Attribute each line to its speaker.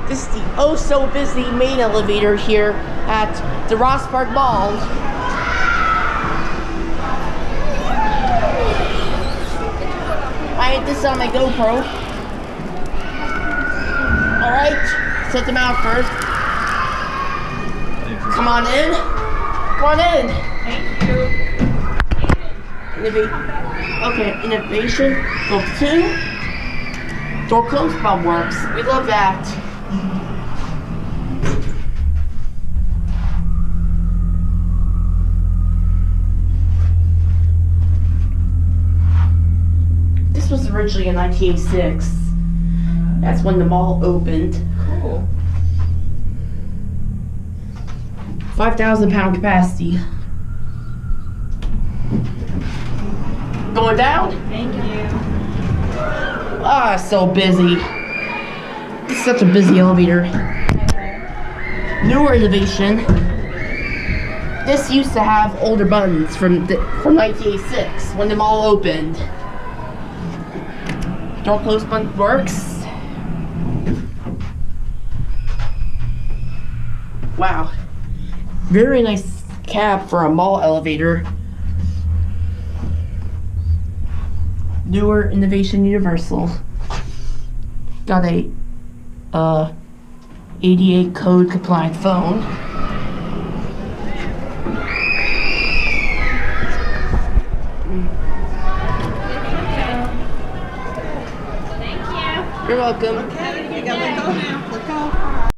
Speaker 1: This is the oh so busy main elevator here at the Ross Park Mall. I had this on my GoPro. Alright, set them out first. Come on in. Come on in.
Speaker 2: Thank you.
Speaker 1: Okay, innovation. Go 2. Door close button works. We love that. This was originally in 1986. That's when the mall opened.
Speaker 2: Cool.
Speaker 1: 5,000 pound capacity. Going down?
Speaker 2: Thank you.
Speaker 1: Ah, so busy. It's such a busy elevator. Newer innovation. This used to have older buttons from 1986 when the mall opened. Door close button works. Wow. Very nice cab for a mall elevator. Newer innovation universal. Got a ADA code compliant phone.
Speaker 2: Thank you.
Speaker 1: You're welcome.
Speaker 2: Okay, you gotta let go now. Let go.